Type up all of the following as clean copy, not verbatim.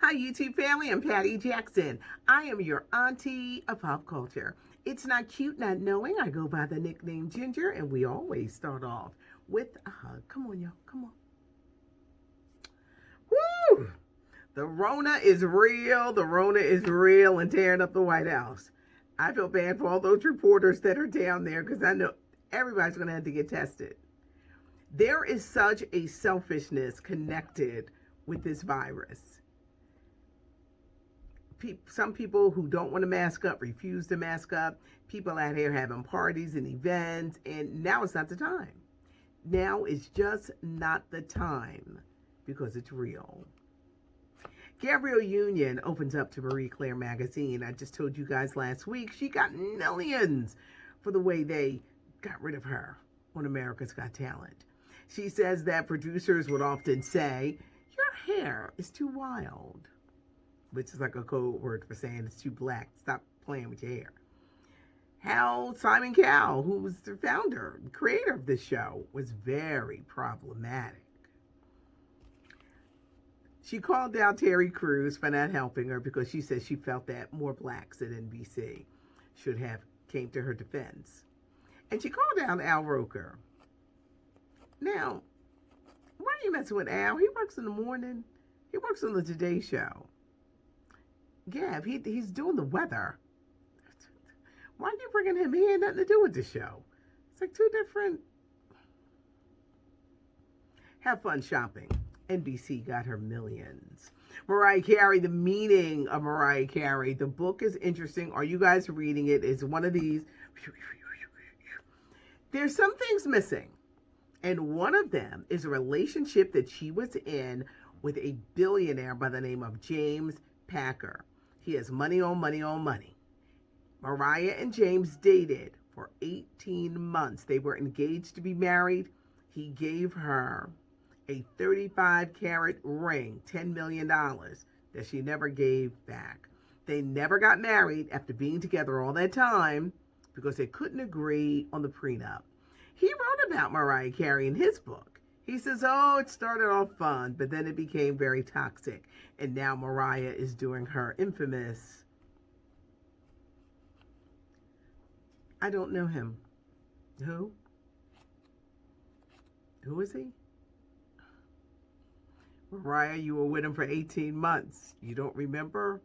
Hi, YouTube family. I'm Patty Jackson. I am your auntie of pop culture. It's not cute not knowing. I go by the nickname Ginger, and we always start off with a hug. Come on, y'all. Come on. Woo! The Rona is real. The Rona is real and tearing up the White House. I feel bad for all those reporters that are down there because I know everybody's going to have to get tested. There is such a selfishness connected with this virus. Some people who don't want to mask up refuse to mask up. People out here having parties and events, and now it's not the time. Now is just not the time because it's real. Gabrielle Union opens up to Marie Claire magazine. I just told you guys last week she got millions for the way they got rid of her on America's Got Talent. She says that producers would often say, "Your hair is too wild," which is like a code word for saying it's too black. Stop playing with your hair. How Simon Cowell, who was the founder, creator of this show, was very problematic. She called out Terry Crews for not helping her because she said she felt that more blacks at NBC should have came to her defense. And she called out Al Roker. Now, why are you messing with Al? He works in the morning. He works on the Today Show. Gab, he's doing the weather. Why are you bringing him? He had nothing to do with the show. It's like two different. Have fun shopping. NBC got her millions. Mariah Carey, the meaning of Mariah Carey. The book is interesting. Are you guys reading it? It's one of these. There's some things missing. And one of them is a relationship that she was in with a billionaire by the name of James Packer. He has money on money on money. Mariah and James dated for 18 months. They were engaged to be married. He gave her a 35-carat ring, $10 million, that she never gave back. They never got married after being together all that time because they couldn't agree on the prenup. He wrote about Mariah Carey in his book. He says, oh, it started off fun, but then it became very toxic. And now Mariah is doing her infamous, I don't know him. Who? Who is he? Mariah, you were with him for 18 months. You don't remember?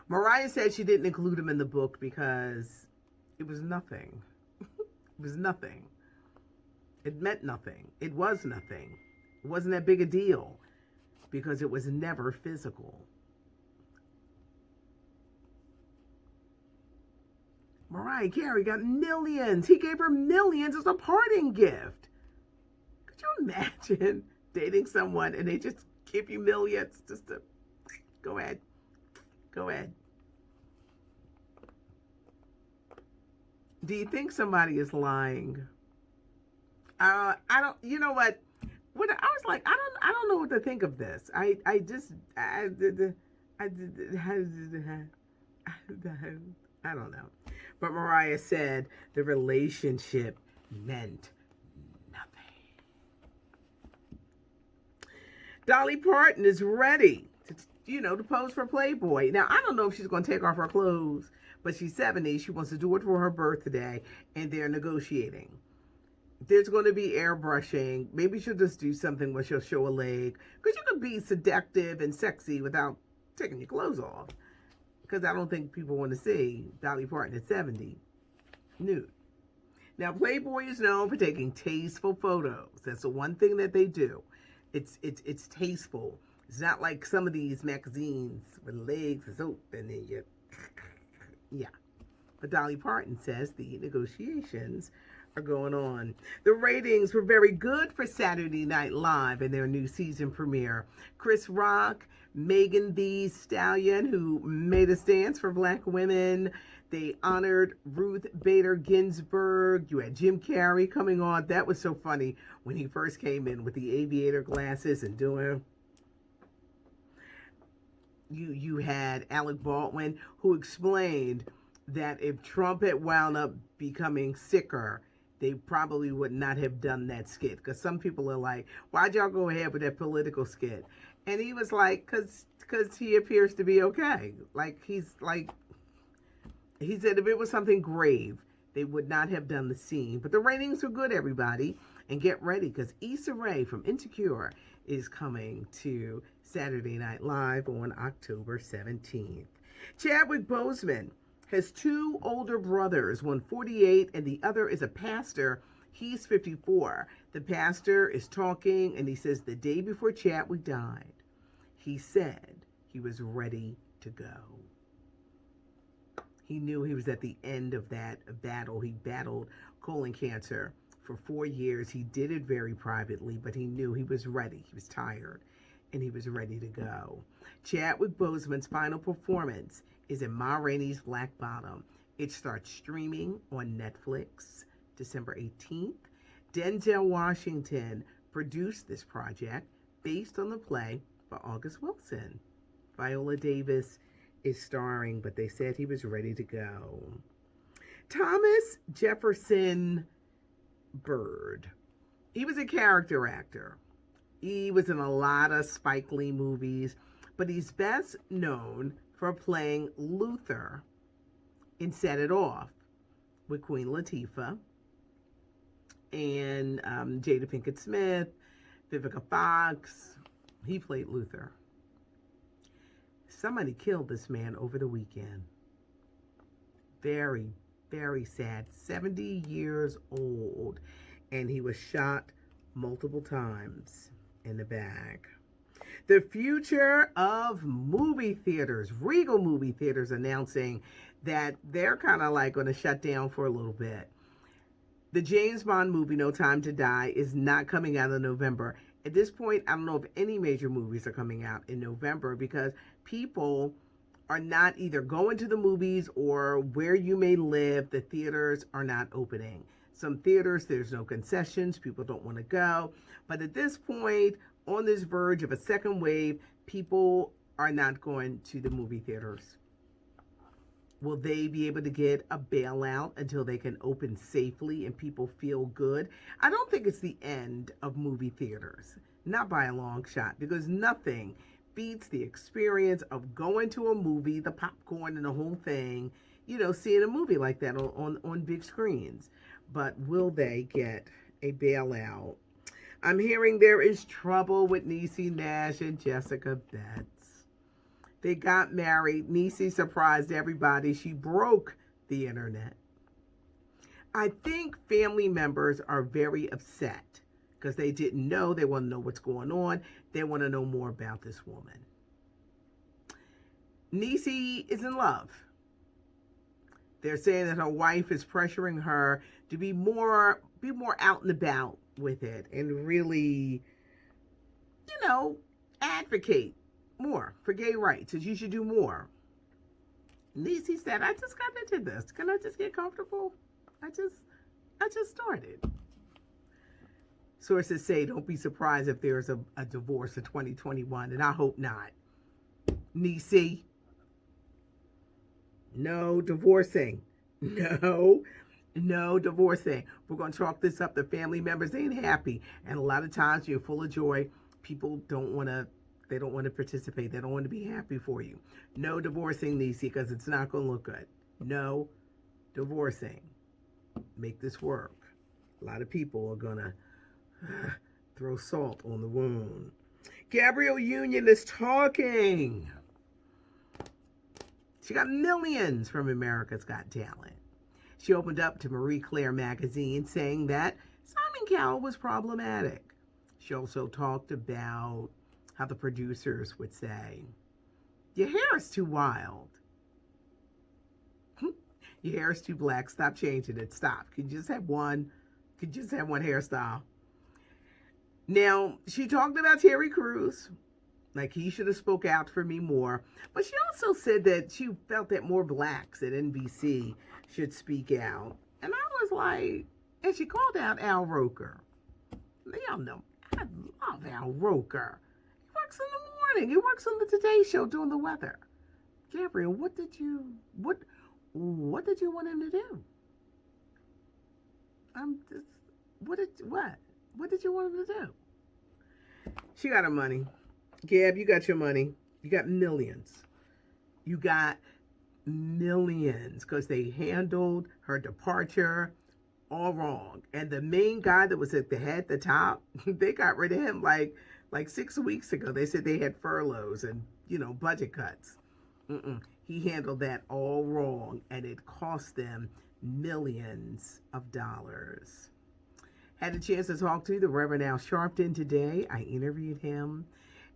Mariah said she didn't include him in the book because it was nothing. It was nothing. It meant nothing. It was nothing. It wasn't that big a deal because it was never physical. Mariah Carey got millions. He gave her millions as a parting gift. Could you imagine dating someone and they just give you millions just to go ahead? Go ahead. Do you think somebody is lying? I don't. You know what? When I was like, I don't know what to think of this. I don't know. But Mariah said the relationship meant nothing. Dolly Parton is ready to pose for Playboy. Now, I don't know if she's going to take off her clothes, but she's 70. She wants to do it for her birthday, and they're negotiating. There's going to be airbrushing. Maybe she'll just do something where she'll show a leg. Because you could be seductive and sexy without taking your clothes off. Because I don't think people want to see Dolly Parton at 70 nude. Now, Playboy is known for taking tasteful photos. That's the one thing that they do. It's tasteful. It's not like some of these magazines with legs is open and you, yeah. But Dolly Parton says the negotiations are going on. The ratings were very good for Saturday Night Live in their new season premiere. Chris Rock, Megan Thee Stallion, who made a stance for black women. They honored Ruth Bader Ginsburg. You had Jim Carrey coming on. That was so funny when he first came in with the aviator glasses and doing. You had Alec Baldwin, who explained that if Trump had wound up becoming sicker, they probably would not have done that skit. Because some people are like, why'd y'all go ahead with that political skit? And he was like, because he appears to be okay. Like, he said if it was something grave, they would not have done the scene. But the ratings were good, everybody. And get ready, because Issa Rae from Insecure is coming to Saturday Night Live on October 17th. Chadwick Boseman has two older brothers, one 48 and the other is a pastor. He's 54. The pastor is talking, and he says the day before Chadwick died, he said he was ready to go. He knew he was at the end of that battle. He battled colon cancer for 4 years. He did it very privately, but he knew he was ready. He was tired, and he was ready to go. Chadwick Boseman's final performance is in Ma Rainey's Black Bottom. It starts streaming on Netflix December 18th. Denzel Washington produced this project based on the play by August Wilson. Viola Davis is starring, but they said he was ready to go. Thomas Jefferson Bird. He was a character actor. He was in a lot of Spike Lee movies, but he's best known for playing Luther in Set It Off with Queen Latifah and Jada Pinkett Smith, Vivica Fox. He played Luther. Somebody killed this man over the weekend. Very, very sad. 70 years old, and he was shot multiple times in the back. The future of movie theaters. Regal movie theaters announcing that they're kind of like going to shut down for a little bit. The James Bond movie, No Time to Die, is not coming out in November. At this point, I don't know if any major movies are coming out in November because people are not either going to the movies, or where you may live, the theaters are not opening. Some theaters, there's no concessions. People don't want to go. But at this point, on this verge of a second wave, people are not going to the movie theaters. Will they be able to get a bailout until they can open safely and people feel good? I don't think it's the end of movie theaters, not by a long shot, because nothing beats the experience of going to a movie, the popcorn and the whole thing, seeing a movie like that on big screens. But will they get a bailout? I'm hearing there is trouble with Niecy Nash and Jessica Betts. They got married. Niecy surprised everybody. She broke the internet. I think family members are very upset because they didn't know. They want to know what's going on. They want to know more about this woman. Niecy is in love. They're saying that her wife is pressuring her to be more out and about with it and really, advocate more for gay rights, that you should do more. Niecy said, I just got into this. Can I just get comfortable? I just started. Sources say don't be surprised if there's a divorce in 2021, and I hope not. Niecy, no divorcing. No divorcing. We're going to chalk this up. The family members ain't happy. And a lot of times you're full of joy. People don't want to participate. They don't want to be happy for you. No divorcing, Niecy, because it's not going to look good. No divorcing. Make this work. A lot of people are going to throw salt on the wound. Gabrielle Union is talking. She got millions from America's Got Talent. She opened up to Marie Claire magazine saying that Simon Cowell was problematic. She also talked about how the producers would say, your hair is too wild. Your hair is too black. Stop changing it. Stop. Could you just have one hairstyle? Now, she talked about Terry Crews, like he should have spoke out for me more. But she also said that she felt that more blacks at NBC should speak out. And I was like, and she called out Al Roker. Y'all know, I love Al Roker. He works in the morning. He works on the Today Show doing the weather. Gabrielle, what did you want him to do? What did you want him to do? She got her money. Gab, you got your money. You got millions. You got millions because they handled her departure all wrong. And the main guy that was at the head, the top, they got rid of him like 6 weeks ago. They said they had furloughs and budget cuts. He handled that all wrong, and it cost them millions of dollars. Had a chance to talk to the Reverend Al Sharpton today. I interviewed him,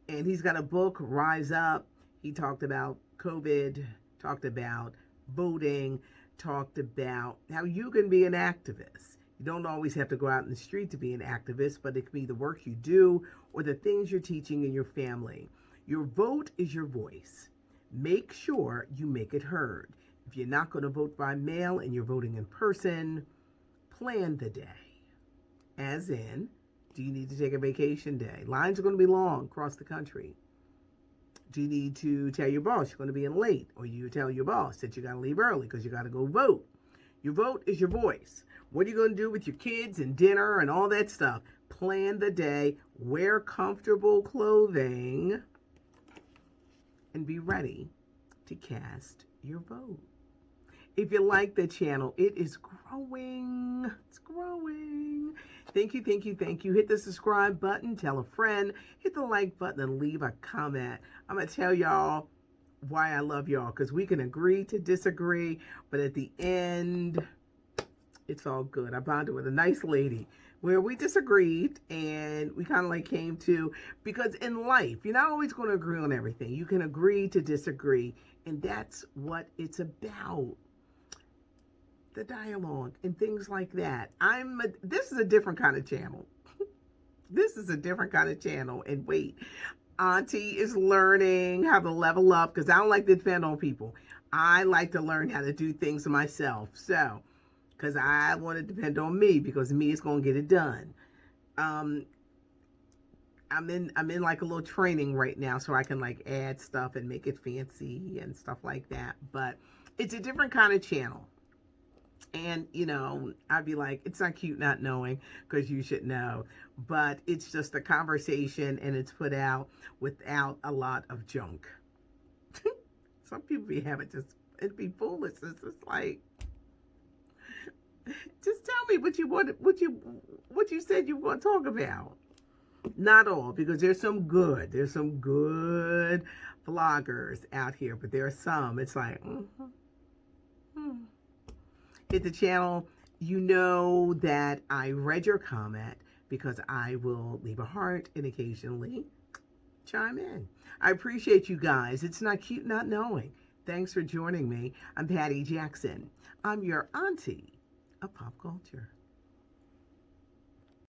and he's got a book, Rise Up. He talked about COVID, talked about voting, talked about how you can be an activist. You don't always have to go out in the street to be an activist, but it can be the work you do or the things you're teaching in your family. Your vote is your voice. Make sure you make it heard. If you're not going to vote by mail and you're voting in person, plan the day. As in, do you need to take a vacation day? Lines are going to be long across the country. Do you need to tell your boss you're going to be in late? Or you tell your boss that you got to leave early because you got to go vote? Your vote is your voice. What are you going to do with your kids and dinner and all that stuff? Plan the day, wear comfortable clothing, and be ready to cast your vote. If you like the channel, it is growing. It's growing. Thank you, thank you, thank you. Hit the subscribe button, tell a friend, hit the like button, and leave a comment. I'm going to tell y'all why I love y'all, because we can agree to disagree, but at the end, it's all good. I bonded with a nice lady where we disagreed, and we kind of like came to, because in life, you're not always going to agree on everything. You can agree to disagree, and that's what it's about. The dialogue and things like that. This is a different kind of channel. This is a different kind of channel. And wait, Auntie is learning how to level up, because I don't like to depend on people. I like to learn how to do things myself. So, because I want to depend on me, because me is going to get it done. I'm in like a little training right now, so I can like add stuff and make it fancy and stuff like that. But it's a different kind of channel. And, I'd be like, it's not cute not knowing, because you should know. But it's just a conversation, and it's put out without a lot of junk. Some people be having it'd be foolish. It's just like, just tell me what you said you were going to talk about. Not all, because there's some good vloggers out here, but there are some, it's like, Hit the channel. You know that I read your comment, because I will leave a heart and occasionally chime in. I appreciate you guys. It's not cute not knowing. Thanks for joining me. I'm Patty Jackson. I'm your auntie of pop culture.